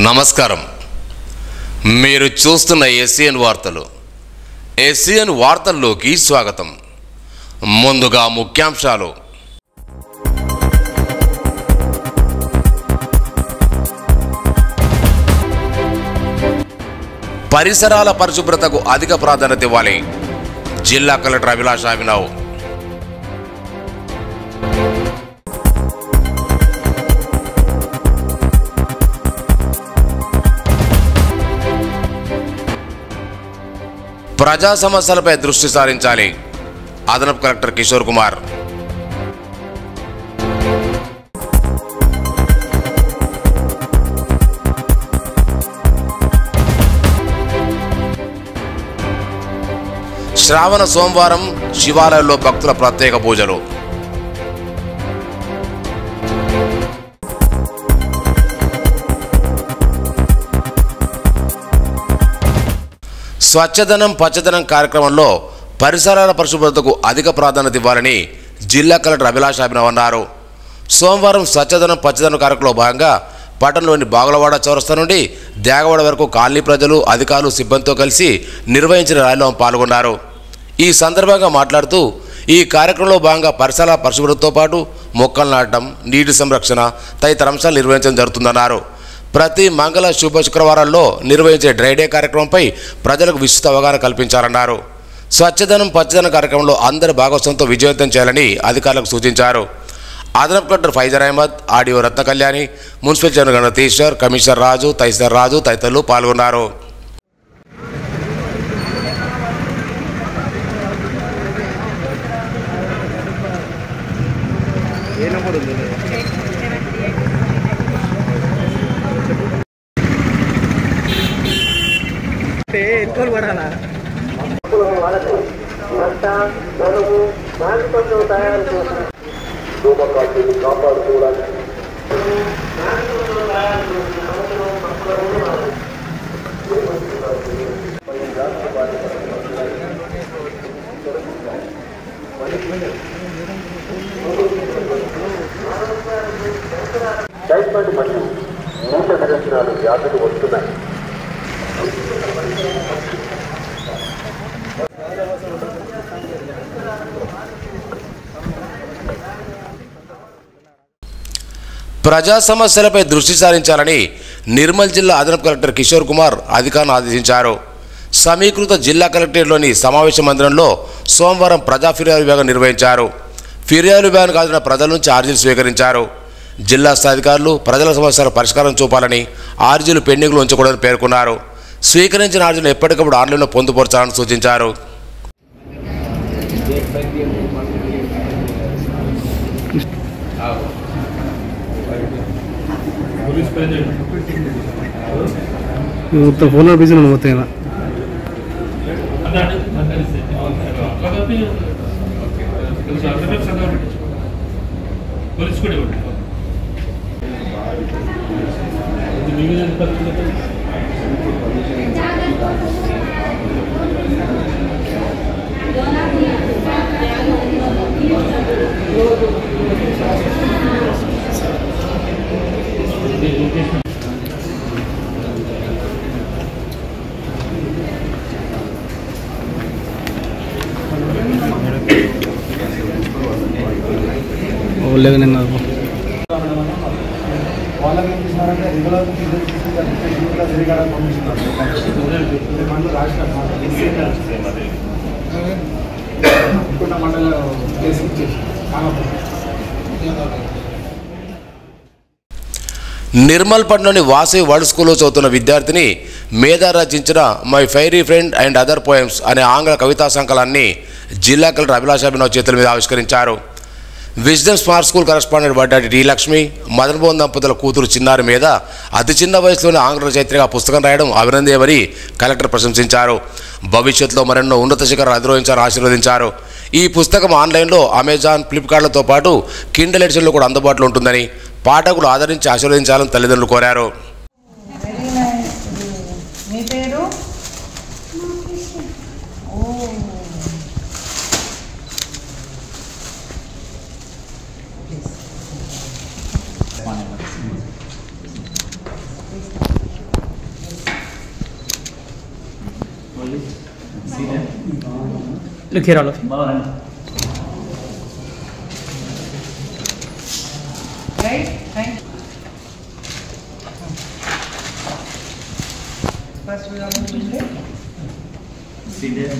నమస్కారం. మీరు చూస్తున్న ఎస్సీఎన్ వార్తలు. ఎస్సీఎన్ వార్తల్లోకి స్వాగతం. ముందుగా ముఖ్యాంశాలు. పరిసరాల పరిశుభ్రతకు అధిక ప్రాధాన్యత ఇవ్వాలి. జిల్లా కలెక్టర్ అభిలాష్ అభినవ్. ప్రజా సమస్యలపై దృష్టి సారించాలి. అదనపు కలెక్టర్ కిషోర్ కుమార్. శ్రావణ సోమవారం శివాలయాల్లో భక్తుల ప్రత్యేక పూజలు. స్వచ్ఛదనం పచ్చదనం కార్యక్రమంలో పరిసరాల పరిశుభ్రతకు అధిక ప్రాధాన్యత ఇవ్వాలని జిల్లా కలెక్టర్ అభిలాష్ అభినవ్ అన్నారు. సోమవారం స్వచ్ఛదనం పచ్చదనం కార్యక్రమంలో భాగంగా పట్టణంలోని బాగులవాడ చౌరస్తా నుండి దేగవాడ వరకు కాలనీ ప్రజలు, అధికారులు, సిబ్బందితో కలిసి నిర్వహించిన ర్యాలీలో పాల్గొన్నారు. ఈ సందర్భంగా మాట్లాడుతూ ఈ కార్యక్రమంలో భాగంగా పరిసరాల పరిశుభ్రతతో పాటు మొక్కలు నాటడం, నీటి సంరక్షణ తదితర అంశాలు నిర్వహించడం జరుగుతుందన్నారు. ప్రతి మంగళ శుభ శుక్రవారాల్లో నిర్వహించే డ్రైడే కార్యక్రమంపై ప్రజలకు విస్తృత అవగాహన కల్పించాలన్నారు. స్వచ్ఛదనం పచ్చదనం కార్యక్రమంలో అందరి భాగస్వామ్యంతో విజయవంతం చేయాలని అధికారులకు సూచించారు. అదనపు కలెక్టర్ ఫైజర్ అహ్మద్, ఆర్డీఓ రత్న కళ్యాణి, మున్సిపల్ చైర్మన్ గణతీశ్వర్, కమిషనర్ రాజు, తహసీల్దార్ రాజు తదితరులు పాల్గొన్నారు. టైఫాయిడ్ మరియు మూత విరేచనాలు వ్యాధులు వస్తున్నాయి. ప్రజా సమస్యలపై దృష్టి సారించాలని నిర్మల్ జిల్లా అదనపు కలెక్టర్ కిషోర్ కుమార్ అధికారులను ఆదేశించారు. సమీకృత జిల్లా కలెక్టరేట్లోని సమావేశ మందిరంలో సోమవారం ప్రజా ఫిర్యాదు విభాగం నిర్వహించారు. ఫిర్యాదు విభాగానికి హాజరైన ప్రజల నుంచి ఆర్జీలు స్వీకరించారు. జిల్లా స్థాయి అధికారులు ప్రజల సమస్యల పరిష్కారం చూపాలని, ఆర్జీలు పెండింగ్లో ఉంచకూడదని పేర్కొన్నారు. స్వీకరించిన ఆర్జీలు ఎప్పటికప్పుడు ఆన్లైన్లో పొందుపరచాలని సూచించారు. మొత్తం ఫోన్లో బిజీ ఉన్నాను మొత్తం ఇలా లేదు. నిన్న వాళ్ళకి ఏం చేసినారంటే రెగ్యులర్ మండల నిర్మల్ పట్టణంలోని వాసవి వరల్డ్ స్కూల్లో చదువుతున్న విద్యార్థిని మేధా రచించిన my fiery friend and other poems అనే ఆంగ్ల కవితా సంకలనాన్ని జిల్లా కలెక్టర్ అభిలాష్ అభినవ్ చేతుల మీద ఆవిష్కరించారు. Wisdom smart school correspondent Vaddati D Lakshmi, Madan Mohan దంపతుల కూతురు చిన్నారి మీద అతి చిన్న వయసులోనే ఆంగ్ల రచయిత్రిగా పుస్తకం రాయడం అభినందనీయమని కలెక్టర్ ప్రశంసించారు. భవిష్యత్తులో మరెన్నో ఉన్నత శిఖరాలు అధిరోహించాలని ఆశీర్వదించారు. ఈ పుస్తకం ఆన్లైన్లో అమెజాన్, ఫ్లిప్కార్ట్లతో పాటు కిండల్ ఎడిషన్లో కూడా అందుబాటులో ఉంటుందని పాఠకులు ఆదరించి ఆశీర్వదించాలని తల్లిదండ్రులు కోరారు. Look here, all of you. Right? Thank you. First we are going to Sit there.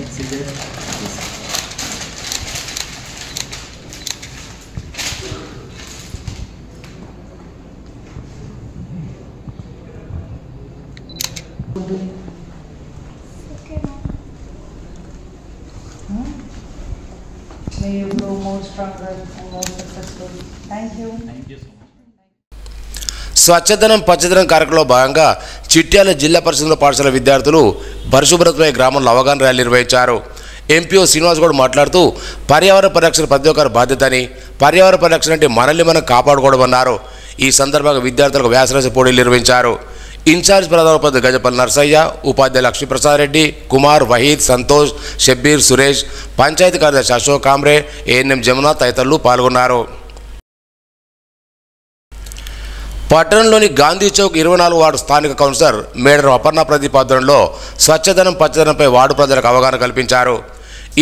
May you grow more stronger and more successful. Thank you. Thank you so much. స్వచ్ఛదనం పచ్చదనం కార్యక్రమంలో భాగంగా చిట్యాల జిల్లా పరిషత్ పాఠశాల విద్యార్థులు పరిశుభ్రతపై గ్రామంలో అవగాహన ర్యాలీ నిర్వహించారు. ఎంపీఓ శ్రీనివాస్ గౌడ్ మాట్లాడుతూ పర్యావరణ పరిరక్షణ ప్రతి ఒక్కరి బాధ్యత అని, పర్యావరణ పరిరక్షణ అంటే మనల్ని మనం కాపాడుకోవడం అన్నారు. ఈ సందర్భంగా విద్యార్థులకు వ్యాసరచన పోటీలు నిర్వహించారు. ఇన్ఛార్జ్ ప్రధానోపాధ్యాయులు గజపల్లి నర్సయ్య, ఉపాధ్యాయులు లక్ష్మీప్రసాద్ రెడ్డి, కుమార్, వహీద్, సంతోష్, షబ్బీర్, సురేష్, పంచాయతీ కార్యదర్శి అశోక్ కామ్రే, ఏఎన్ఎం జమున తదితరులు పాల్గొన్నారు. పట్టణంలోని గాంధీ చౌక్ 24 వార్డు స్థానిక కౌన్సిలర్ మేడర్ అపర్ణ ప్రదీప్ ఆధ్వర్యంలో స్వచ్ఛదనం పచ్చదనంపై వార్డు ప్రజలకు అవగాహన కల్పించారు.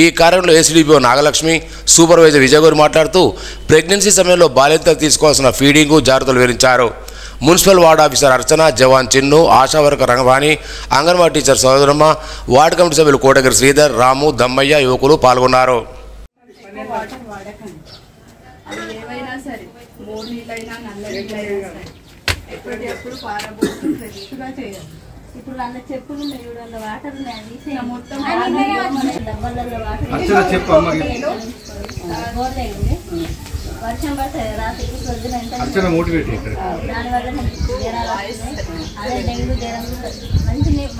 ఈ కార్యక్రమంలో ఏసీడీపీఓ నాగలక్ష్మి, సూపర్వైజర్ విజయగౌరి మాట్లాడుతూ ప్రెగ్నెన్సీ సమయంలో బాలింతలు తీసుకోవాల్సిన ఫీడింగు జాగ్రత్తలు వివరించారు. Municipal ward officer Archana, jawan Chinnu, Asha worker Rangavani, anganwadi teacher Sodaramma, ward committee సభ్యులు కోటగిరి శ్రీధర్, రాము, దమ్మయ్య యువకులు పాల్గొన్నారు. ఎప్పటికప్పుడు పారబోతు ఫ్రెష్గా చేయాలి. ఇప్పుడు అందులో చెప్పులు ఉన్నాయి, అందులో వాటర్ ఉన్నాయి, మొత్తం డబ్బాలలో వాటర్ వర్షం పడతాయి రాత్రి పొద్దున దానివల్ల జ్వరాలు అదే డెంగ్యూ జ్వరం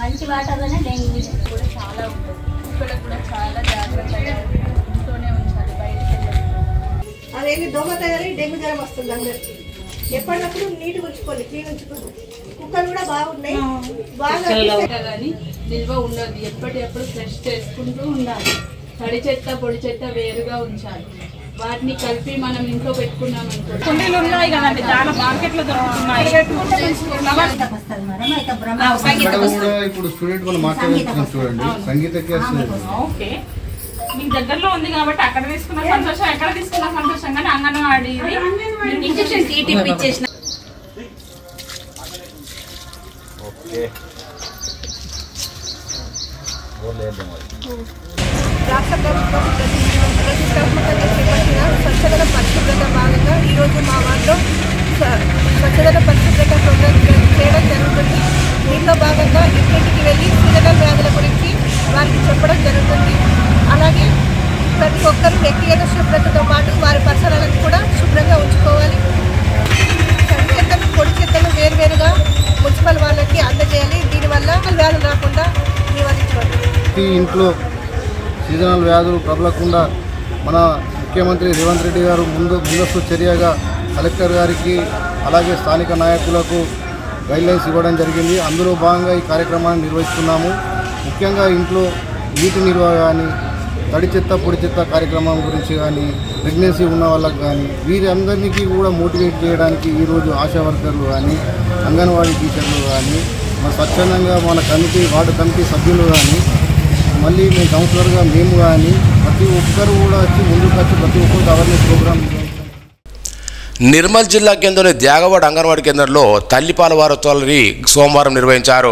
మంచి వాటర్లోనే డెంగ్యూ కూడా చాలా ఉంటుంది. ఇక్కడ కూడా చాలా జాగ్రత్తగా ఇంట్లోనే ఉంచాలి, బయటకు అదేమి దోమ తయారై డెంగ్యూ జ్వరం వస్తుంది అందరికి. ఎప్పటికప్పుడు నీట్గా ఉంచుకోవాలి, క్లీన్ ఉంచుకోవాలి. కుక్కలు కూడా బాగున్నాయి, బాగా కానీ నిల్వ ఉండదు. ఎప్పటికప్పుడు ఫ్రెష్ చేసుకుంటూ ఉండాలి. తడి చెత్త పొడి చెత్త వేరుగా ఉంచాలి. వాటిని కలిపి మనం ఇంట్లో పెట్టుకున్నాం అనుకో, కుండీలు ఉన్నాయి కదండి, చాలా మార్కెట్లో దొరుకుతున్నాయి. ఇప్పుడు స్టూడెంట్ మనం మాట్లాడుతున్నాం చూడండి, సంగీత ఓకే మీకు దగ్గరలో ఉంది కాబట్టి అక్కడ తీసుకున్న సంతోషం, ఎక్కడ తీసుకున్న సంతోషం, కానీ అంగన్వాడీ ఇంజెక్షన్ ఇప్పించేసిన రాష్ట్ర ప్రభుత్వం ప్రతిష్టాత్మకంగా చేపట్టిన స్వచ్ఛదన పరిశుభ్రత భాగంగా ఈరోజు మా వార్డులో స్వచ్ఛదన పరిశుభ్రత ప్రోగ్రాం చేయడం జరుగుతుంది. దీనిలో భాగంగా ఇంటింటికి వెళ్ళి సీజనల్ వ్యాధుల గురించి వారికి చెప్పడం జరుగుతుంది. అలాగే ప్రతి ఒక్కరూ వ్యక్తిగత శుభ్రతతో పాటు వారి పరిసరాలను కూడా శుభ్రంగా ఉంచుకోవాలి. తడి చెత్తను పొడి చెత్తను వేరువేరుగా మున్సిపల్ వాళ్ళకి అందజేయాలి. దీనివల్ల వ్యాధులు రాకుండా నివారించవచ్చు. ఇంట్లో సీజనల్ వ్యాధులు ప్రబలకుండా మన ముఖ్యమంత్రి రేవంత్ రెడ్డి గారు ముందస్తు చర్యగా కలెక్టర్ గారికి అలాగే స్థానిక నాయకులకు గైడ్లైన్స్ ఇవ్వడం జరిగింది. అందులో భాగంగా ఈ కార్యక్రమాన్ని నిర్వహిస్తున్నాము. ముఖ్యంగా ఇంట్లో నీటి నిల్వ కానీ, తడి చెత్త పొడి చెత్త కార్యక్రమం గురించి కానీ, ప్రెగ్నెన్సీ ఉన్న వాళ్ళకి కానీ, వీరందరికీ కూడా మోటివేట్ చేయడానికి ఈరోజు ఆశా వర్కర్లు కానీ, అంగన్వాడీ టీచర్లు కానీ, మన స్వచ్ఛందంగా మన కమిటీ వార్డు కమిటీ సభ్యులు కానీ, మళ్ళీ మేము కౌన్సిలర్గా మేము కానీ ప్రతి ఒక్కరు కూడా వచ్చి ముందుకు వచ్చి ప్రతి ఒక్కరికి అవేర్నెస్ ప్రోగ్రామ్. నిర్మల్ జిల్లా కేంద్రంలోని త్యాగవాడ అంగన్వాడీ కేంద్రంలో తల్లిపాల వారోత్సవాలని సోమవారం నిర్వహించారు.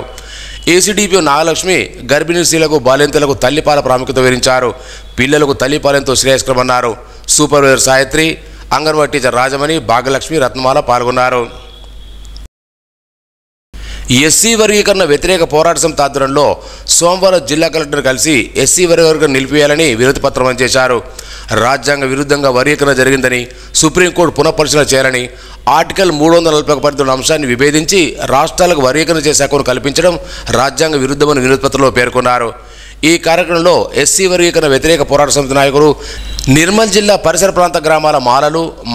ఏసీడీపీ నాగలక్ష్మి గర్భిణీ స్త్రీలకు బాలింతలకు తల్లిపాల ప్రాముఖ్యత వివరించారు. పిల్లలకు తల్లిపాలెంతో శ్రేయస్కరమన్నారు. సూపర్వైజర్ సాయత్రి, అంగన్వాడీ టీచర్ రాజమణి, భాగ్యలక్ష్మి, రత్నమాల పాల్గొన్నారు. ఎస్సీ వర్గీకరణ వ్యతిరేక పోరాట సమితి ఆధ్వర్యంలో సోమవారం జిల్లా కలెక్టర్ కలిసి ఎస్సీ వర్గీకరణ నిలిపివేయాలని వినతి పత్రం అందజేశారు. రాజ్యాంగ విరుద్ధంగా వర్గీకరణ జరిగిందని, సుప్రీంకోర్టు పునఃపరిశీలన చేయాలని, ఆర్టికల్ 341 అంశాన్ని విభేదించి రాష్ట్రాలకు వర్గీకరణ చేసే హక్కును కల్పించడం రాజ్యాంగ విరుద్ధమని వినతి పత్రంలో పేర్కొన్నారు. ఈ కార్యక్రమంలో ఎస్సీ వర్గీకరణ వ్యతిరేక పోరాట సమితి నాయకులు, నిర్మల్ జిల్లా పరిసర ప్రాంత గ్రామాల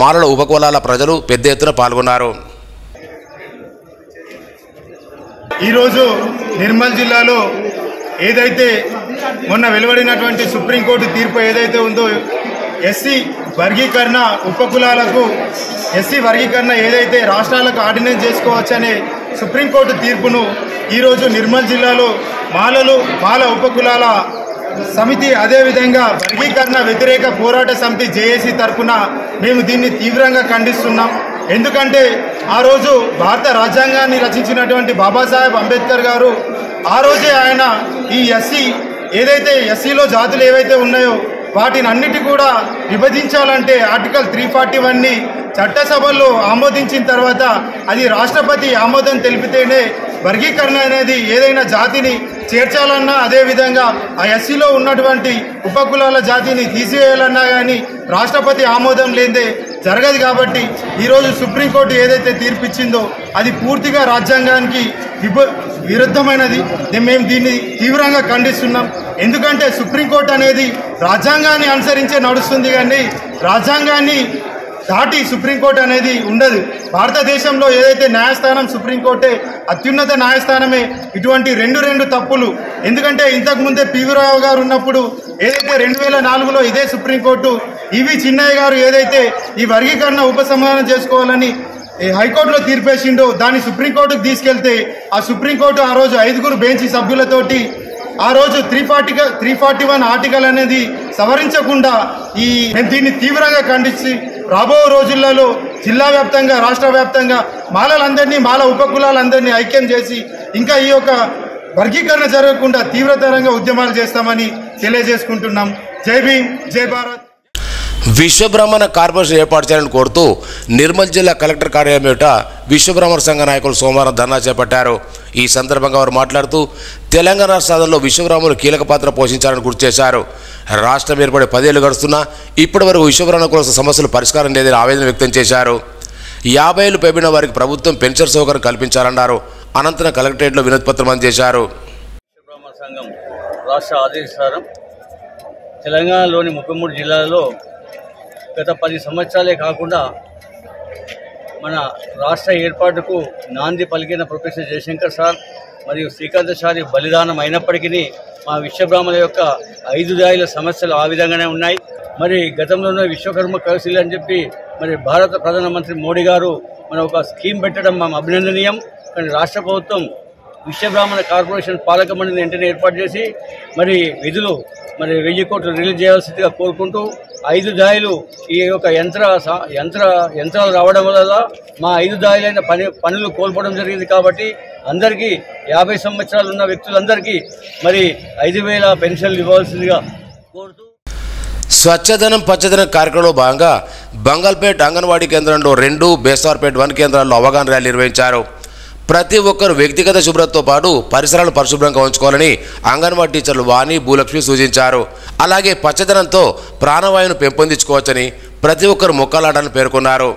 మాలల ఉపకులాల ప్రజలు పెద్ద ఎత్తున పాల్గొన్నారు. ఈరోజు నిర్మల్ జిల్లాలో ఏదైతే మొన్న వెలువడినటువంటి సుప్రీంకోర్టు తీర్పు ఏదైతే ఉందో, ఎస్సీ వర్గీకరణ ఉపకులాలకు ఎస్సీ వర్గీకరణ ఏదైతే రాష్ట్రాలకు ఆర్డినెన్స్ చేసుకోవచ్చనే సుప్రీంకోర్టు తీర్పును ఈరోజు నిర్మల్ జిల్లాలో మాల ఉపకులాల సమితి అదేవిధంగా వర్గీకరణ వ్యతిరేక పోరాట సమితి జేఏసీ తరఫున మేము దీన్ని తీవ్రంగా ఖండిస్తున్నాం. ఎందుకంటే ఆ రోజు భారత రాజ్యాంగాన్ని రచించినటువంటి బాబాసాహెబ్ అంబేద్కర్ గారు ఆ రోజే ఆయన ఈ ఏదైతే ఎస్సీలో జాతులు ఏవైతే ఉన్నాయో వాటిని అన్నిటి కూడా విభజించాలంటే ఆర్టికల్ 341ని చట్టసభల్లో ఆమోదించిన తర్వాత అది రాష్ట్రపతి ఆమోదం తెలిపితేనే వర్గీకరణ అనేది ఏదైనా జాతిని చేర్చాలన్నా అదేవిధంగా ఆ ఎస్సీలో ఉన్నటువంటి ఉపకులాల జాతిని తీసివేయాలన్నా కానీ రాష్ట్రపతి ఆమోదం లేదే జరగదు. కాబట్టి ఈరోజు సుప్రీంకోర్టు ఏదైతే తీర్పిచ్చిందో అది పూర్తిగా రాజ్యాంగానికి విరుద్ధమైనది. మేము దీన్ని తీవ్రంగా ఖండిస్తున్నాం. ఎందుకంటే సుప్రీంకోర్టు అనేది రాజ్యాంగాన్ని అనుసరించే నడుస్తుంది, కానీ రాజ్యాంగాన్ని దాటి సుప్రీంకోర్టు అనేది ఉండదు. భారతదేశంలో ఏదైతే న్యాయస్థానం సుప్రీంకోర్టే అత్యున్నత న్యాయస్థానమే. ఇటువంటి రెండు తప్పులు, ఎందుకంటే ఇంతకుముందే పివి రావు గారు ఉన్నప్పుడు ఏదైతే 2004లో ఇదే సుప్రీంకోర్టు ఈవి చిన్నయ్య గారు ఏదైతే ఈ వర్గీకరణ ఉపసంహరణ చేసుకోవాలని హైకోర్టులో తీర్పేసిండో దాన్ని సుప్రీంకోర్టుకు తీసుకెళ్తే ఆ సుప్రీంకోర్టు ఆ రోజు 5 బెంచ్ సభ్యులతోటి ఆ రోజు 341 ఆర్టికల్ అనేది సవరించకుండా మేము దీన్ని తీవ్రంగా ఖండించి రాబో రోజులలో జిల్లా వ్యాప్తంగా రాష్ట్ర వ్యాప్తంగా మాల ఉపకులాలందరినీ ఐక్యం చేసి ఇంకా ఈ యొక్క వర్గీకరణ జరగకుండా తీవ్రతరంగా ఉద్యమాలు చేస్తామని తెలియజేసుకుంటున్నాం. జై భీమ్, జై భారత్. విశ్వబ్రహ్మణ కార్పొరేషన్ ఏర్పాటు చేయాలని కోరుతూ నిర్మల్ జిల్లా కలెక్టర్ కార్యాలయం ఎదుట విశ్వబ్రహ్మణ సంఘ నాయకులు సోమవారం ధర్నా చేపట్టారు. ఈ సందర్భంగా వారు మాట్లాడుతూ తెలంగాణ సాధనలో విశ్వబ్రహ్మణులు కీలక పాత్ర పోషించాలని గుర్తు చేశారు. రాష్ట్రం ఏర్పడి 10 ఏళ్లు గడుస్తున్నా ఇప్పటి వరకు విశ్వబ్రహ్మణ కోసం సమస్యలు పరిష్కారం లేదని ఆవేదన వ్యక్తం చేశారు. 50 ఏళ్లు పైబడిన వారికి ప్రభుత్వం పెన్షన్ సౌకర్యం కల్పించాలన్నారు. అనంతరం కలెక్టరేట్లో వినతిపత్రం అందజేశారు. విశ్వబ్రహ్మణ సంఘం రాష్ట్ర ఆదేశానుసారం తెలంగాణలోని 33 జిల్లాలలో గత 10 సంవత్సరాలే కాకుండా మన రాష్ట్ర ఏర్పాటుకు నాంది పలికిన ప్రొఫెసర్ జయశంకర్ సార్ మరియు శ్రీకాంతచారి బలిదానం అయినప్పటికీ మా విశ్వబ్రాహ్మణుల యొక్క 5 దాయిల సమస్యలు ఆ విధంగానే ఉన్నాయి. మరి గతంలోనే విశ్వకర్మ కౌన్సిల్ అని చెప్పి మరి భారత ప్రధానమంత్రి మోడీ గారు మన ఒక స్కీమ్ పెట్టడం మా అభినందనీయం. కానీ రాష్ట్ర ప్రభుత్వం విశ్వబ్రాహ్మణ కార్పొరేషన్ పాలక మండలిని వెంటనే ఏర్పాటు చేసి మరి విధులు 1000 కోట్లు రిలీజ్ చేయాల్సిందిగా కోరుకుంటూ 5 దాయిలు ఈ యొక్క యంత్రాలు రావడం వల్ల మా 5 దాయిలైన పనులు కోల్పోవడం జరిగింది. కాబట్టి అందరికీ 50 సంవత్సరాలు ఉన్న వ్యక్తులందరికీ మరి 5,000 పెన్షన్లు ఇవ్వాల్సిందిగా కోరుతూ స్వచ్ఛదనం పచ్చదనం కార్యక్రమంలో భాగంగా బంగల్పేట్ అంగన్వాడీ కేంద్రంలో 2, బేసార్పేట్ 1 కేంద్రాల్లో అవగాహన ర్యాలీ నిర్వహించారు. ప్రతి ఒక్కరు వ్యక్తిగత శుభ్రతతో పాటు పరిసరాలను పరిశుభ్రంగా ఉంచుకోవాలని అంగన్వాడీ టీచర్లు వాణి, భూలక్ష్మి సూచించారు. అలాగే పచ్చదనంతో ప్రాణవాయువును పెంపొందించుకోవచ్చని ప్రతి ఒక్కరు మొక్కలాడాలని పేర్కొన్నారు.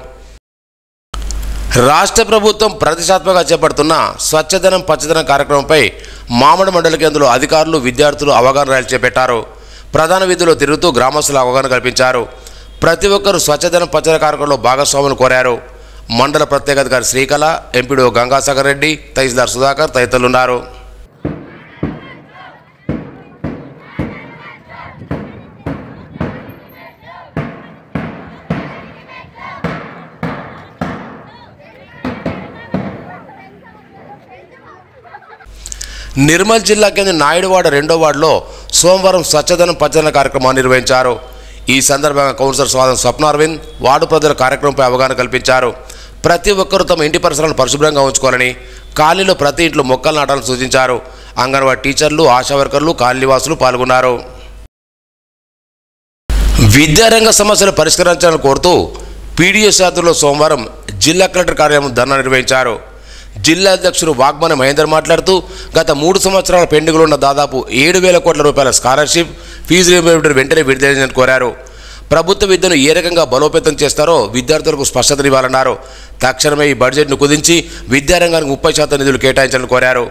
రాష్ట్ర ప్రభుత్వం ప్రతిష్టాత్మకంగా చేపడుతున్న స్వచ్ఛదనం పచ్చదనం కార్యక్రమంపై మామిడి మండల కేంద్రంలో అధికారులు, విద్యార్థులు అవగాహన ర్యాలీ చేపట్టారు. ప్రధాన వీధుల్లో తిరుగుతూ గ్రామస్తులు అవగాహన కల్పించారు. ప్రతి ఒక్కరూ స్వచ్ఛదనం పచ్చదనం కార్యక్రమంలో భాగస్వాములు కోరారు. మండల ప్రత్యేకాధికారి శ్రీకళ, ఎంపీడీఓ గంగాసాగర్ రెడ్డి, తహసీల్దార్ సుధాకర్ తదితరులున్నారు. నిర్మల్ జిల్లా కేంద్ర నాయుడువాడ 2వ వార్డులో సోమవారం స్వచ్ఛదనం పచ్చదనం కార్యక్రమాన్ని నిర్వహించారు. ఈ సందర్భంగా కౌన్సిలర్ స్వాగతం స్వప్న అరవింద్ వార్డు ప్రజల కార్యక్రమంపై అవగాహన కల్పించారు. ప్రతి ఒక్కరూ తమ ఇంటి పరిసరాలను పరిశుభ్రంగా ఉంచుకోవాలని, కాలనీలో ప్రతి ఇంట్లో మొక్కలు నాటాలని సూచించారు. అంగన్వాడీ టీచర్లు, ఆశా వర్కర్లు, కాలనీవాసులు పాల్గొన్నారు. విద్యారంగ సమస్యలు పరిష్కరించాలని కోరుతూ పీడీఎస్ ఆధ్వర్యంలో సోమవారం జిల్లా కలెక్టర్ కార్యాలయం ధర్నా నిర్వహించారు. జిల్లా అధ్యక్షుడు వాగ్మన మహేందర్ మాట్లాడుతూ గత 3 సంవత్సరాల పెండింగ్లో ఉన్న దాదాపు 7,000 కోట్ల రూపాయల స్కాలర్షిప్ ఫీజు రీయింబర్స్మెంట్ వెంటనే విడుదల చేయాలని కోరారు. ప్రభుత్వ విద్యను ఏ రకంగా బలోపేతం చేస్తారో విద్యార్థులకు స్పష్టతనివ్వాలన్నారు. తక్షణమే ఈ బడ్జెట్ను కుదించి విద్యారంగానికి 30% నిధులు కేటాయించాలని కోరారు.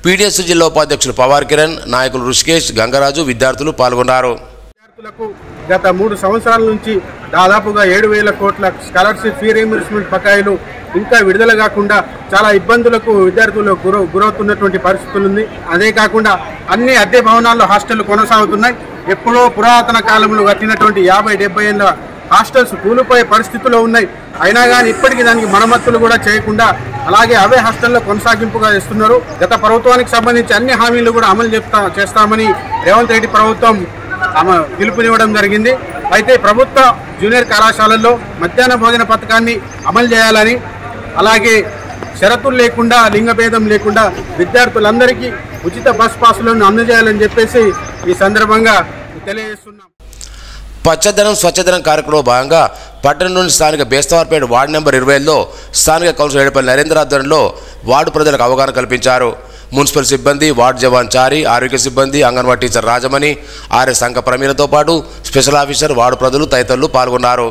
పీడీఎస్ జిల్లా ఉపాధ్యక్షులు పవార్ కిరణ్, నాయకులు రుషికేష్, గంగరాజు, విద్యార్థులు పాల్గొన్నారు. విద్యార్థులకు గత 3 సంవత్సరాల నుంచి దాదాపుగా 7,000 కోట్ల స్కాలర్షిప్ ఫీ రీయింబర్స్మెంట్ బకాయిలు ఇంకా విడుదల కాకుండా చాలా ఇబ్బందులకు విద్యార్థులు గురవుతున్నటువంటి పరిస్థితులు ఉంది. అదే కాకుండా అన్ని అద్దె భవనాల్లో హాస్టళ్లు కొనసాగుతున్నాయి. ఎప్పుడో పురాతన కాలంలో కట్టినటువంటి 50-70 ఏళ్ళ హాస్టల్స్ కూలిపోయే పరిస్థితుల్లో ఉన్నాయి. అయినా కానీ ఇప్పటికీ దానికి మరమ్మతులు కూడా చేయకుండా అలాగే అవే హాస్టల్లో కొనసాగింపుగా ఇస్తున్నారు. గత ప్రభుత్వానికి సంబంధించి అన్ని హామీలు కూడా అమలు చేస్తామని రేవంత్ రెడ్డి ప్రభుత్వం పిలుపునివ్వడం జరిగింది. అయితే ప్రభుత్వ జూనియర్ కళాశాలల్లో మధ్యాహ్న భోజన పథకాన్ని అమలు చేయాలని, అలాగే షరతులు లేకుండా లింగభేదం లేకుండా విద్యార్థులందరికీ ఉచిత బస్ పాసులను అందజేయాలని చెప్పేసి ఈ సందర్భంగా తెలియజేస్తున్నాం. పచ్చదనం స్వచ్ఛదనం కార్యక్రమంలో భాగంగా పట్టణంలోని స్థానిక బేస్తవార్పేట వార్డు నెంబర్ 20లో స్థానిక కౌన్సిలర్ ఏడుపల్లి నరేంద్ర ఆధ్వర్యంలో వార్డు ప్రజలకు అవగాహన కల్పించారు. మున్సిపల్ సిబ్బంది, వార్డు జవాన్ చారి, ఆరోగ్య సిబ్బంది, అంగన్వాడీ టీచర్ రాజమణి, ఆర్ఎస్ సంఘ ప్రమీలతో పాటు స్పెషల్ ఆఫీసర్, వార్డు ప్రజలు తదితరులు పాల్గొన్నారు.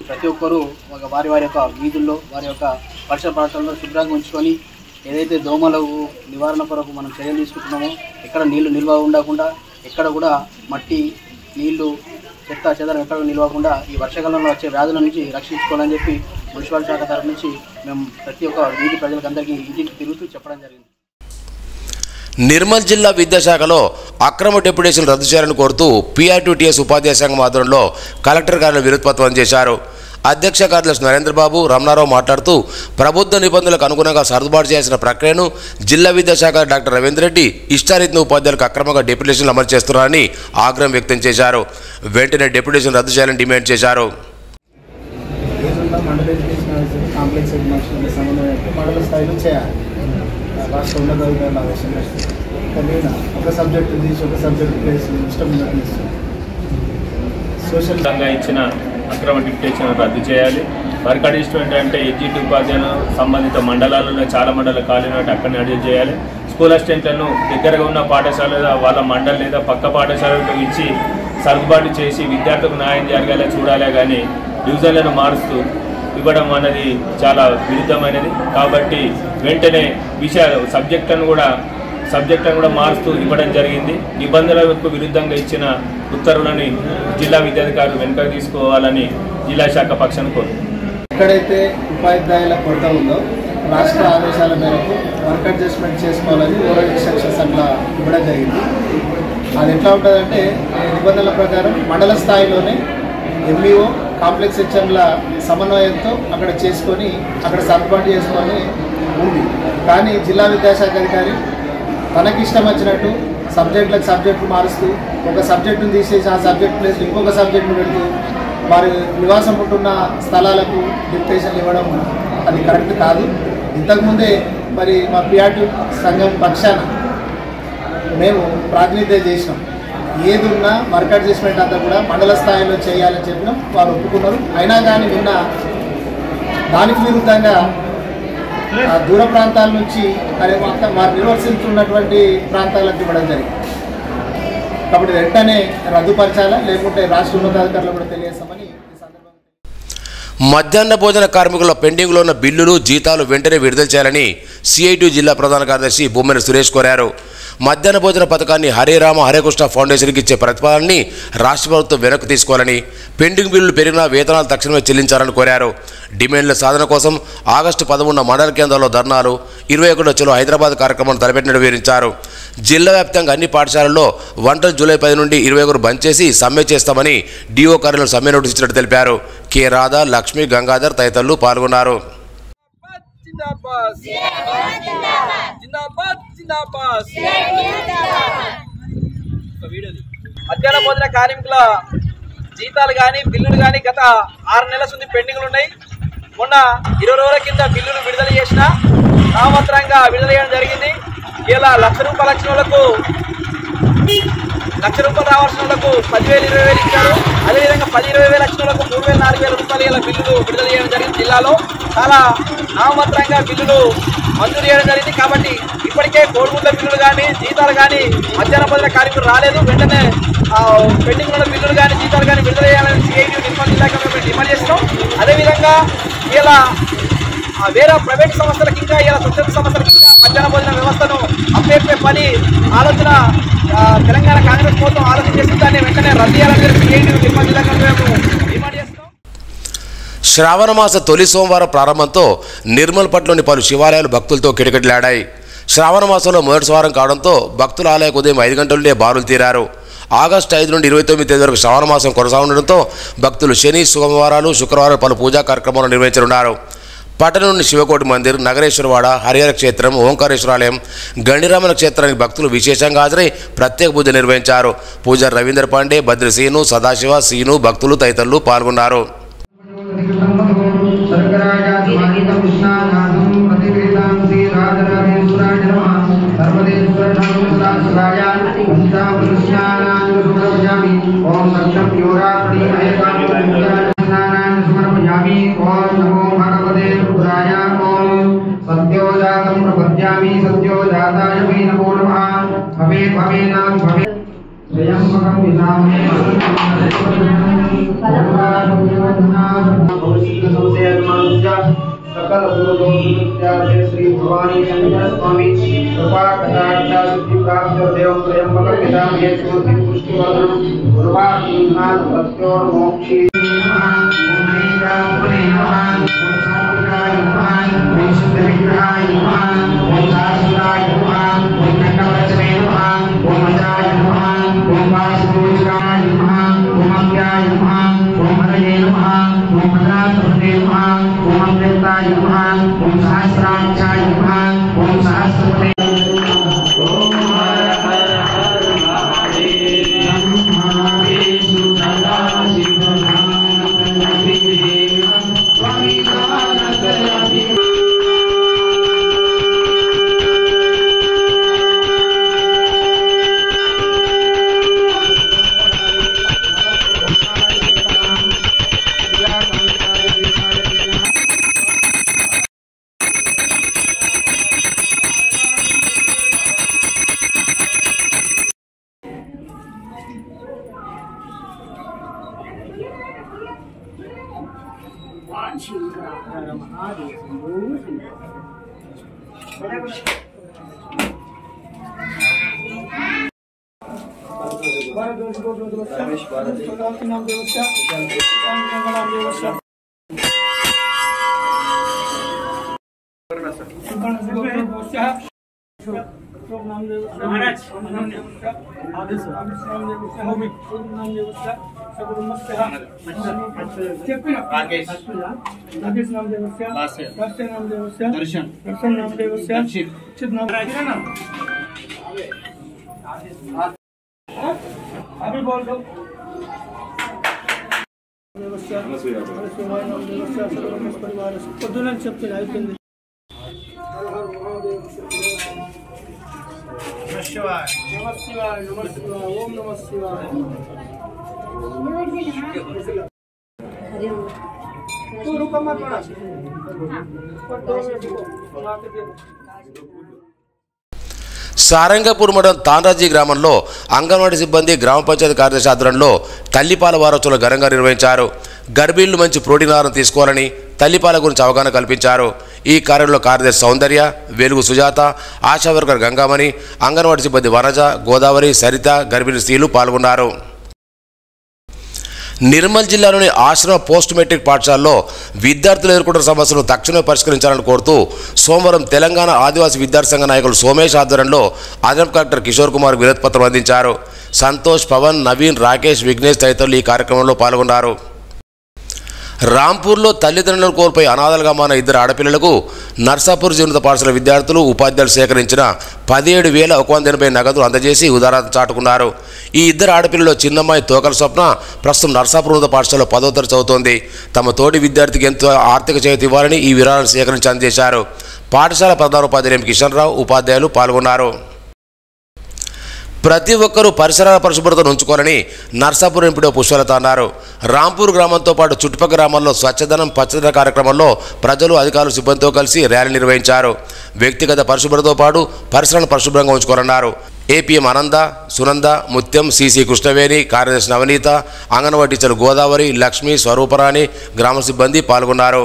ప్రతి ఒక్కరూ వారి యొక్క వీధుల్లో వారి యొక్క పరిసర ప్రాంతాల్లో శుభ్రంగా ఉంచుకొని ఏదైతే దోమలకు నివారణ కొరకు మనం చర్యలు తీసుకుంటున్నామో ఎక్కడ నీళ్లు నిల్వ ఉండకుండా, ఎక్కడ కూడా మట్టి నీళ్లు చెత్త చెదరం ఎక్కడ నిల్వకుండా ఈ వర్షాకాలంలో వచ్చే వ్యాధుల నుంచి రక్షించుకోవాలని చెప్పి మున్సిపల్ శాఖ తరఫు నుంచి మేము ప్రతి ఒక్క వీధి ప్రజలకందరికీ ఇంటికి తిరుగుతూ చెప్పడం జరిగింది. నిర్మల్ జిల్లా విద్యాశాఖలో అక్రమ డెప్యుటేషన్లు రద్దు చేయాలని కోరుతూ PRTTS ఉపాధ్యాయ సంఘం ఆధ్వర్యంలో కలెక్టర్ గారిని వినతిపత్రం చేశారు. అధ్యక్ష కార్యదర్శి నరేంద్రబాబు రమణారావు మాట్లాడుతూ ప్రభుత్వ నిబంధనలకు అనుగుణంగా సర్దుబాటు చేయాల్సిన ప్రక్రియను జిల్లా విద్యాశాఖ డాక్టర్ రవీంద్ర రెడ్డి ఇష్టారీతిన ఉపాధ్యాయులకు అక్రమంగా డెప్యుటేషన్లు అమలు చేస్తున్నారని ఆగ్రహం వ్యక్తం చేశారు. వెంటనే డెప్యుటేషన్ రద్దు చేయాలని డిమాండ్ చేశారు. మండల స్థాయిలో చేయాలి. రాష్ట్ర ఉన్నతాధికారుల ఆదేశంగా ఒక సబ్జెక్టు తీసి ఒక సబ్జెక్టు ప్లేస్ ఇష్టం సోషల్గా ఇచ్చిన అక్రమ డిప్యుటేషన్ రద్దు చేయాలి. వర్క్ అడిషనల్ అంటే ఎగ్జిక్యూటివ్ ఉపాధ్యాయులు సంబంధిత మండలాలలో చాలా మండలాలు ఖాళీని అక్కడనే అడ్జస్ట్ చేయాలి. స్కూల్ అసిస్టెంట్లను దగ్గరగా ఉన్న పాఠశాల వాళ్ళ మండలి లేదా పక్క పాఠశాలకు ఇచ్చి సర్దుబాటు చేసి విద్యార్థులకు న్యాయం జరగాలే చూడాలే కానీ డివిజన్లను మారుస్తూ ఇవ్వడం అనేది చాలా విరుద్ధమైనది. కాబట్టి వెంటనే సబ్జెక్టులను కూడా మారుస్తూ ఇవ్వడం జరిగింది. నిబంధనలకు విరుద్ధంగా ఇచ్చిన ఉత్తర్వులని జిల్లా విద్యాధికారులు వెనుక తీసుకోవాలని జిల్లా శాఖ పక్షాన్ని కోరుతుంది. ఎక్కడైతే ఉపాధ్యాయుల కొరత ఉందో రాష్ట్ర ఆదేశాల మేరకు వర్క్ అడ్జస్ట్మెంట్ చేసుకోవాలని ఓరల్ ఇన్స్ట్రక్షన్స్ అట్లా ఇవ్వడం జరిగింది. అది ఎట్లా ఉంటుందంటే నిబంధనల ప్రకారం మండల స్థాయిలోనే ఎంఈఓ కాంప్లెక్స్ హెచ్ఎంల సమన్వయంతో అక్కడ చేసుకొని అక్కడ సర్దుబాటు చేసుకొని ఉంది. కానీ జిల్లా విద్యాశాఖ అధికారి తనకిష్టం వచ్చినట్టు సబ్జెక్టులు మారుస్తూ ఒక సబ్జెక్టును తీసేసి ఆ సబ్జెక్ట్ ప్లేస్ ఇంకొక సబ్జెక్టును పెడుతూ వారి నివాసం ఉంటున్న స్థలాలకు డిప్యుటేషన్లు ఇవ్వడం అది కరెక్ట్ కాదు. ఇంతకుముందే మరి మా PRT సంఘం పక్షాన మేము ప్రాతినిధ్యం చేసినాం. ఏది ఉన్నా వర్క్ అడ్జస్ట్మెంట్ అంతా కూడా మండల స్థాయిలో చేయాలని చెప్పినాం. వారు ఒప్పుకున్నారు. అయినా కానీ నిన్న దానికి విరుద్ధంగా దూర ప్రాంతాల నుంచి వారు నిర్వర్తిస్తున్నటువంటి ప్రాంతాలకు ఇవ్వడం జరిగింది. కాబట్టి వెంటనే రద్దుపరచాలా, లేకుంటే రాష్ట్ర ఉన్నతాధికారులు కూడా తెలియజేస్తామని ఈ సందర్భంగా. మధ్యాహ్న భోజన కార్మికుల పెండింగ్లో ఉన్న బిల్లులు, జీతాలు వెంటనే విడుదల చేయాలని CITU జిల్లా ప్రధాన కార్యదర్శి బొమ్మెన సురేష్ కోరారు. మధ్యాహ్న భోజన పథకాన్ని హరే రామ హరే కృష్ణ ఫౌండేషన్కి ఇచ్చే ప్రతిపాదనని రాష్ట్ర ప్రభుత్వం వెనక్కి తీసుకోవాలని, పెండింగ్ బిల్లులు పెరిగినా వేతనాలు తక్షణమే చెల్లించాలని కోరారు. డిమాండ్ల సాధన కోసం ఆగస్టు 11 మండల కేంద్రంలో ధర్నాలు, 21 చలో హైదరాబాద్ కార్యక్రమాన్ని తలపెట్టినట్టు వివరించారు. జిల్లా వ్యాప్తంగా అన్ని పాఠశాలల్లో వంటలు జూలై 10 నుండి 21 బంద్ చేసి సమ్మె చేస్తామని DO కార్యాలయంలో సమ్మె నోటీస్ ఇచ్చినట్టు తెలిపారు. K. రాధా, లక్ష్మి, గంగాధర్ తదితరులు పాల్గొన్నారు. మధ్యాహ్న భోజన కార్మికుల జీతాలు కానీ బిల్లులు కానీ గత 6 నెలల నుంచి పెండింగ్లు ఉన్నాయి. మొన్న 20 రోజుల కింద బిల్లులు విడుదల చేసిన నామమాత్రంగా విడుదల చేయడం జరిగింది. ఇలా ₹1,00,000 వచ్చిన వాళ్ళకు ₹1,00,000 రావాల్సిన వాళ్ళకు 10,000 20,000 ఇచ్చారు. అదేవిధంగా 10,000 వచ్చిన వాళ్ళకు ₹3,000 4,000 ఇలా బిల్లులు విడుదల చేయడం జరిగింది. జిల్లాలో చాలా నామమాత్రంగా బిల్లులు మంజూరు చేయడం జరిగింది. కాబట్టి ఇప్పటికే కోడిగుడ్ల బిల్లులు కానీ జీతాలు కానీ మధ్యాహ్న భోజన కార్మికులు రాలేదు. వెంటనే పెండింగ్ ఉన్న బిల్లులు కానీ జీతాలు కానీ విడుదల చేయాలని CITU నిర్మల్ జిల్లా కమిటీ డిమాండ్ చేస్తున్నాం. అదేవిధంగా ఇలా వేరే ప్రైవేట్ సంస్థలకు ఇంకా ఇలా స్వచ్ఛంద సంస్థలకు ఇంకా మధ్యాహ్న భోజన వ్యవస్థను అప్పేపే పని ఆలోచన తెలంగాణ కాంగ్రెస్ ప్రభుత్వం ఆలోచన చేసి దాన్ని వెంటనే రద్దు చేయాలని CITU నిర్మల్ జిల్లా కమిటీ డిమాండ్ చేస్తున్నాం. శ్రావణ మాస తొలి సోమవారం ప్రారంభంతో నిర్మల్ పట్లోని పలు శివాలయాలు భక్తులతో కిటకిటలాడాయి. శ్రావణ మాసంలో మొదటి వారం కావడంతో భక్తుల ఆలయకు ఉదయం 5 గంటల నుండే బారులు తీరారు. ఆగస్టు 5 నుండి 29 తేదీ వరకు శ్రావణ మాసం కొనసాగడంతో భక్తులు శని, సోమవారాలు, శుక్రవారాలు పలు పూజా కార్యక్రమాలు నిర్వహించనున్నారు. పట్టణంలోని శివకోటి మందిర్, నగరేశ్వరవాడ, హరిహర క్షేత్రం, ఓంకారేశ్వరాలయం, గండిరామన క్షేత్రానికి భక్తులు విశేషంగా హాజరై ప్రత్యేక పూజ నిర్వహించారు. పూజారి రవీంద్ర పాండే, బద్రి సీను, సదాశివ, సీను, భక్తులు తదితరులు పాల్గొన్నారు. श्री भवानी शंकर स्वामी कृपा कटाक्षा सिद्धि प्राप्त देव त्र्यंबक पितामहे सुमति पुष्टिवर्धन गुरुवार भक्त्योर मोक्षी अभी बोल दो పొద్దున చెప్తే అయిపోయింది. ఓం నమ శివాయ. సారంగపూర్ మండలం తాండ్రాజీ గ్రామంలో అంగన్వాడీ సిబ్బంది, గ్రామ పంచాయతీ కార్యదర్శి ఆధ్వర్యంలో తల్లిపాల వారోత్సవాలు ఘనంగా నిర్వహించారు. గర్భిణులు మంచి ప్రోటీన్ ఆహారం తీసుకోవాలని తల్లిపాల గురించి అవగాహన కల్పించారు. ఈ కార్యంలో కార్యదర్శి సౌందర్య, వెలుగు సుజాత, ఆశా వర్కర్ గంగామణి, అంగన్వాడీ సిబ్బంది వనజ, గోదావరి, సరిత, గర్భిణీ స్త్రీలు పాల్గొన్నారు. నిర్మల్ జిల్లాలోని ఆశ్రమ పోస్ట్ మెట్రిక్ పాఠశాలలో విద్యార్థులు ఎదుర్కొంటున్న సమస్యలను తక్షణమే పరిష్కరించాలని కోరుతూ సోమవారం తెలంగాణ ఆదివాసీ విద్యార్థి సంఘ నాయకులు సోమేష్ ఆధ్వర్యంలో అదనపు కలెక్టర్ కిషోర్ కుమార్ వినతి పత్రం అందించారు. సంతోష్, పవన్, నవీన్, రాకేష్, విఘ్నేష్ తదితరులు ఈ కార్యక్రమంలో పాల్గొన్నారు. రాంపూర్లో తల్లిదండ్రులను కోల్పోయి అనాథలుగా మారిన 2 ఆడపిల్లలకు నర్సాపూర్ జీవనత పాఠశాల విద్యార్థులు, ఉపాధ్యాయులు సేకరించిన 17,180 నగదు అందజేసి ఉదారత చాటుకున్నారు. ఈ 2 ఆడపిల్లల్లో చిన్నమ్మాయి తోకల స్వప్న ప్రస్తుతం నర్సాపూర్ ఉన్నత పాఠశాలలో 10వ తరగతి చదువుతోంది. తమ తోటి విద్యార్థికి ఎంతో ఆర్థిక చేయూత ఇవ్వాలని ఈ విరాళాలను సేకరించి అందజేశారు. పాఠశాల ప్రధానోపాధ్యాయులు కిషన్ రావు, ఉపాధ్యాయులు పాల్గొన్నారు. ప్రతి ఒక్కరూ పరిసరాల పరిశుభ్రతను ఉంచుకోవాలని నర్సాపూర్ ఎంపీడీ పుష్పలత అన్నారు. రాంపూర్ గ్రామంతో పాటు చుట్టుపక్కల గ్రామాల్లో స్వచ్ఛదనం, పచ్చదన కార్యక్రమంలో ప్రజలు, అధికారులు, సిబ్బందితో కలిసి ర్యాలీ నిర్వహించారు. వ్యక్తిగత పరిశుభ్రతతో పాటు పరిసరాలను పరిశుభ్రంగా ఉంచుకోవాలన్నారు. ఏపీఎం ఆనంద, సునంద, ముత్యం, సిసి కృష్ణవేణి, కార్యదర్శి నవనీత, అంగన్వాడీ టీచర్ గోదావరి, లక్ష్మి, స్వరూపరాణి, గ్రామ సిబ్బంది పాల్గొన్నారు.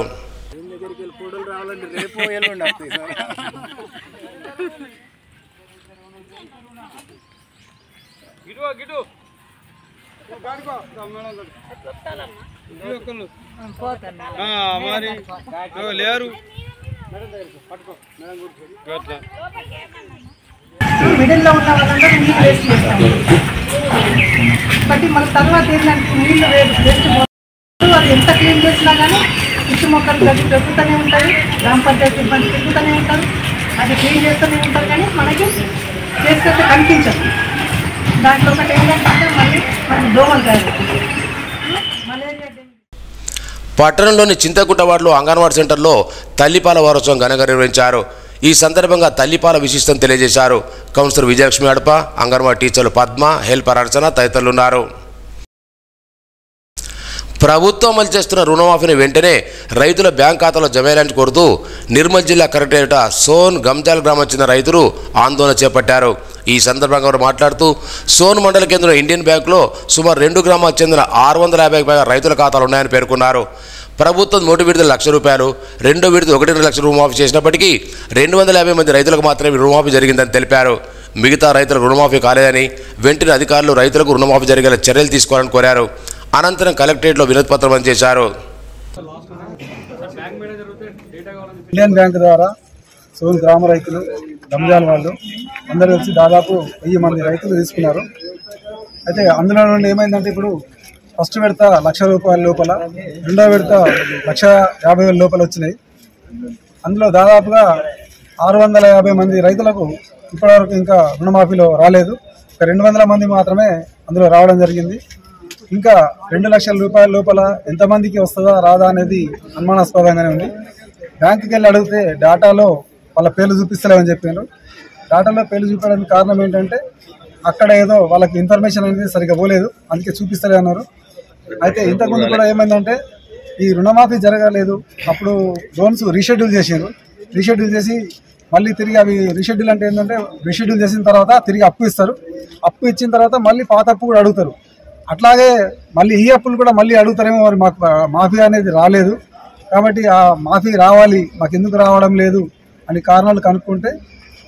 లేరు మిడిల్లో ఉన్న వాళ్ళందరూ నీళ్ళు వేస్ట్ చేస్తాం. బట్ మన తర్వాత ఏంటంటే నీళ్ళు వేస్ట్ అది ఎంత క్లీన్ చేసినా కానీ పిచ్చి మొక్కలు గడ్డి పెరుగుతూనే ఉంటాయి, గ్రామ పంచాయతీ సిబ్బంది పెరుగుతూనే ఉంటారు, అది క్లీన్ చేస్తూనే ఉంటారు. కానీ మనకి చేస్తే కనిపించదు. దాంట్లో ఒకటి ఏంటంటే మళ్ళీ మనకి దోమలు తయారవుతుంది. మలేరియా పట్టణంలోని చింతకుంట వార్డులో అంగన్వాడీ సెంటర్లో తల్లిపాల వారోత్సవం ఘనంగా నిర్వహించారు. ఈ సందర్భంగా తల్లిపాల విశిష్టం తెలియజేశారు. కౌన్సిలర్ విజయలక్ష్మి అడప, అంగన్వాడీ టీచర్లు పద్మ, హెల్పర్ అర్చన తదితరులు ఉన్నారు. ప్రభుత్వం అమలు చేస్తున్న రుణమాఫీని వెంటనే రైతుల బ్యాంక్ ఖాతాలో జమ చేయాలని కోరుతూ నిర్మల్ జిల్లా కలెక్టరేట్ సోన్ గంజాల్ గ్రామం చెందిన రైతులు ఆందోళన చేపట్టారు. ఈ సందర్భంగా వారు మాట్లాడుతూ సోన్ మండల కేంద్రం ఇండియన్ బ్యాంకులో సుమారు 2 గ్రామాలకు చెందిన 650కి పైగా రైతుల ఖాతాలు ఉన్నాయని పేర్కొన్నారు. ప్రభుత్వం మొదటి విడత ₹1,00,000, రెండో విడత 1.5 లక్షల రుణమాఫీ చేసినప్పటికీ 250 మంది రైతులకు మాత్రమే రుణమాఫీ జరిగిందని తెలిపారు. మిగతా రైతులకు రుణమాఫీ కాలేదని వెంటనే అధికారులు రైతులకు రుణమాఫీ జరిగేలా చర్యలు తీసుకోవాలని కోరారు. అనంతరం కలెక్టరేట్లో వినతిపత్రం అందజేశారు. ఇండియన్ బ్యాంక్ ద్వారా సోన్ గ్రామ రైతులు, గంజాల వాళ్ళు అందరూ వచ్చి దాదాపు 1000 మంది రైతులు తీసుకున్నారు. అయితే అందులో నుండి ఏమైందంటే ఇప్పుడు ఫస్ట్ విడత ₹1,00,000 లోపల, రెండో విడత ₹1,50,000 లోపల వచ్చినాయి. అందులో దాదాపుగా 650 మంది రైతులకు ఇప్పటివరకు ఇంకా రుణమాఫీలో రాలేదు. 200 మంది మాత్రమే అందులో రావడం జరిగింది. ఇంకా ₹2,00,000 లోపల ఎంతమందికి వస్తుందా రాదా అనేది అనుమానాస్పదంగానే ఉంది. బ్యాంకుకి వెళ్ళి అడిగితే డేటాలో వాళ్ళ పేర్లు చూపిస్తలేమని చెప్పారు. డేటాలో పేర్లు చూపించడానికి కారణం ఏంటంటే అక్కడ ఏదో వాళ్ళకి ఇన్ఫర్మేషన్ అనేది సరిగ్గా పోలేదు, అందుకే చూపిస్తలే అన్నారు. అయితే ఇంతకుముందు కూడా ఏమైందంటే ఈ రుణమాఫీ జరగలేదు, అప్పుడు లోన్స్ రీషెడ్యూల్ చేశారు. రీషెడ్యూల్ చేసి మళ్ళీ తిరిగి అవి రీషెడ్యూల్ అంటే ఏంటంటే రీషెడ్యూల్ చేసిన తర్వాత తిరిగి అప్పు ఇస్తారు. అప్పు ఇచ్చిన తర్వాత మళ్ళీ పాత అప్పు కూడా అడుగుతారు. అట్లాగే మళ్ళీ ఈ అప్పులు కూడా మళ్ళీ అడుగుతారేమో. మరి మాకు మాఫీ అనేది రాలేదు కాబట్టి ఆ మాఫీ రావాలి, మాకు ఎందుకు రావడం లేదు అని కారణాలు కనుక్కుంటే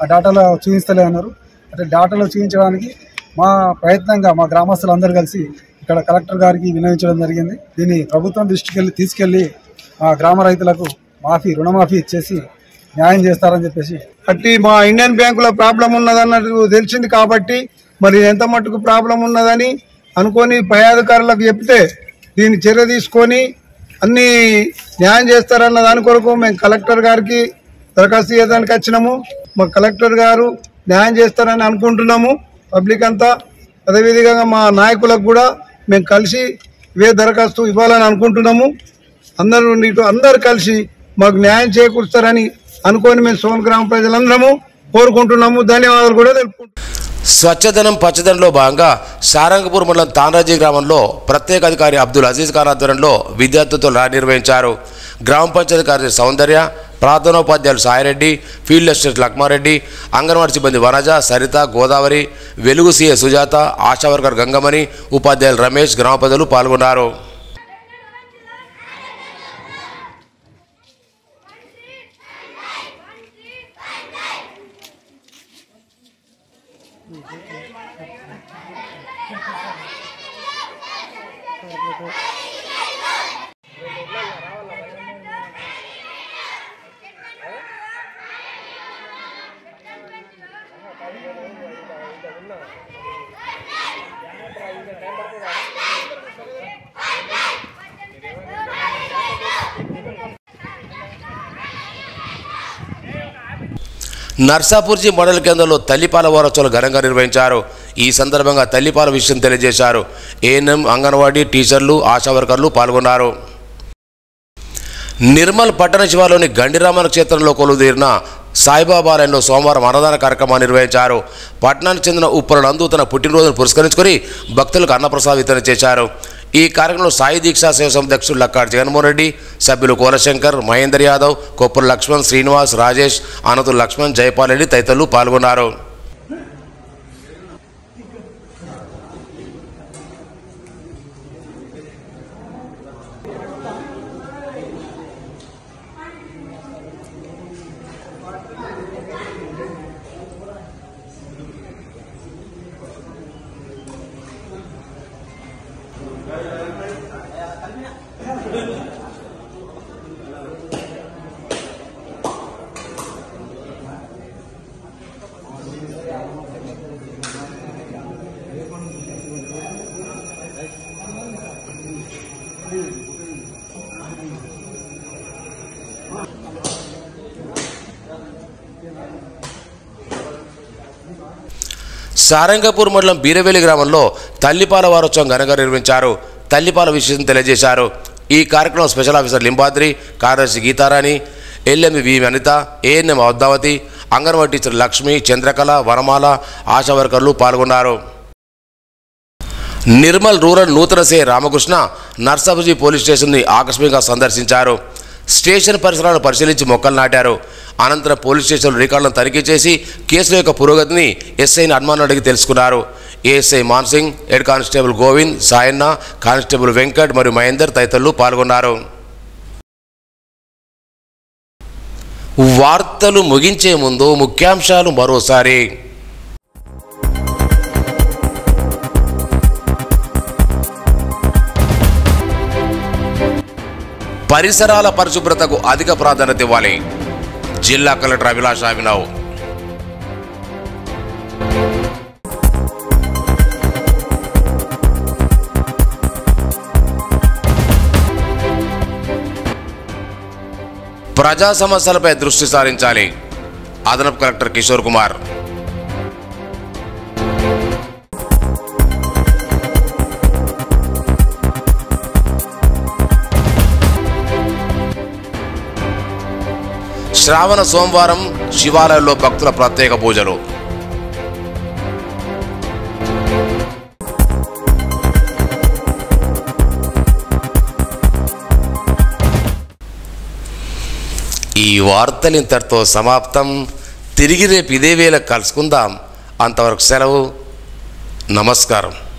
ఆ డేటాలో చూపిస్తలే అన్నారు. అంటే డేటాలో చూపించడానికి మా ప్రయత్నంగా మా గ్రామస్తులు అందరూ కలిసి ఇక్కడ కలెక్టర్ గారికి విన్నవించడం జరిగింది. దీన్ని ప్రభుత్వం దృష్టికి తీసుకెళ్లి మా గ్రామ రైతులకు రుణమాఫీ ఇచ్చేసి న్యాయం చేస్తారని చెప్పేసి బట్టి మా ఇండియన్ బ్యాంకులో ప్రాబ్లం ఉన్నదన్నట్టు తెలిసింది. కాబట్టి మరి ఎంత మట్టుకు ప్రాబ్లం ఉన్నదని అనుకొని పై అధికారులకు చెప్తే దీన్ని చర్య తీసుకొని అన్ని న్యాయం చేస్తారన్న దాని కొరకు మేము కలెక్టర్ గారికి దరఖాస్తు చేయడానికి వచ్చినాము. మా కలెక్టర్ గారు న్యాయం చేస్తారని అనుకుంటున్నాము. పబ్లిక్ అంతా అదేవిధంగా మా నాయకులకు కూడా మేము కలిసి ఇవే దరఖాస్తు ఇవ్వాలని అనుకుంటున్నాము. అందరూ కలిసి మాకు న్యాయం చేకూరుస్తారని అనుకొని మేము సోన్ గ్రామ ప్రజలందరము కోరుకుంటున్నాము. ధన్యవాదాలు కూడా తెలుపుకుంటున్నాము. స్వచ్ఛదనం పచ్చదనంలో భాగంగా సారంగపూర్ మండలం తాన్రాజీ గ్రామంలో ప్రత్యేక అధికారి అబ్దుల్ అజీజ్ ఖాన్ ఆధ్వర్యంలో విద్యార్థులతో ర్యాలీ నిర్వహించారు. గ్రామ పంచాయతీ కార్యదర్శి సౌందర్య, ప్రార్థనోపాధ్యాయులు సాయిరెడ్డి, ఫీల్డ్ అసిస్టెంట్ లక్మారెడ్డి, అంగన్వాడీ సిబ్బంది వనజ, సరిత, గోదావరి, వెలుగు సీఏ సుజాత, ఆశా వర్కర్ గంగమణి, ఉపాధ్యాయులు రమేష్, గ్రామ ప్రజలు పాల్గొన్నారు. నర్సాపూర్జీ మండల కేంద్రంలో తల్లిపాల వారోత్సవాలు ఘనంగా నిర్వహించారు. ఈ సందర్భంగా తల్లిపాల విషయం తెలియజేశారు. ఏఎన్ఎం, అంగన్వాడీ టీచర్లు, ఆశా వర్కర్లు పాల్గొన్నారు. నిర్మల్ పట్టణ శివార్లోని గండిరామన క్షేత్రంలో కొలువుదీరిన సాయిబాబా ఆలయంలో సోమవారం అన్నదాన కార్యక్రమాన్ని నిర్వహించారు. పట్టణానికి చెందిన ఉప్పల నందు తన పుట్టినరోజును పురస్కరించుకొని భక్తులకు అన్నప్రసాద వితరణ చేశారు. ఈ కార్యక్రమంలో సాయి దీక్షా సేవ అధ్యక్షులు లక్కాడి జగన్మోహన్ రెడ్డి, సభ్యులు కోలశంకర్, మహేందర్ యాదవ్, కొప్పుల లక్ష్మణ్, శ్రీనివాస్, రాజేష్, అనంతులు లక్ష్మణ్, జయపాల్ రెడ్డి తదితరులు పాల్గొన్నారు. సారంగపూర్ మండలం బీరవేలి గ్రామంలో తల్లిపాల వారోత్సవం ఘనంగా నిర్వహించారు. తల్లిపాల విశేషం తెలియజేశారు. ఈ కార్యక్రమం స్పెషల్ ఆఫీసర్ లింబాద్రి, కార్యదర్శి Geetharani, LMV Anitha, ANM Avaddavathi, anganwadi teacher Lakshmi, Chandrakala, Vanamala, Asha వర్కర్లు పాల్గొన్నారు. నిర్మల్ రూరల్ నూతన సే రామకృష్ణ నర్సాపుజీ పోలీస్ స్టేషన్ని ఆకస్మికంగా సందర్శించారు. స్టేషన్ పరిసరాలను పరిశీలించి మొక్కలు నాటారు. అనంతరం పోలీస్ స్టేషన్ రికార్డులను తనిఖీ చేసి కేసుల యొక్క పురోగతిని ఎస్ఐని అనుమానం అడిగి తెలుసుకున్నారు. ASI Man Singh, head constable Govind, Sayanna, constable Venkat మరియు మహేందర్ తదితరులు పాల్గొన్నారు. వార్తలు ముగించే ముందు ముఖ్యాంశాలు మరోసారి. పరిసరాల పరిశుభ్రతకు అధిక ప్రాధాన్యత ఇవ్వాలి. జిల్లా కలెక్టర్ అభిలాష్ అభినవ్. ప్రజా సమస్యలపై దృష్టి సారించాలి. అదనపు కలెక్టర్ కిషోర్ కుమార్. శ్రావణ సోమవారం శివాలయంలో భక్తుల ప్రత్యేక పూజలు. ఈ వార్తలు ఇంతటితో సమాప్తం. తిరిగి రేపు ఇదే వేళ కలుసుకుందాం. అంతవరకు సెలవు. నమస్కారం.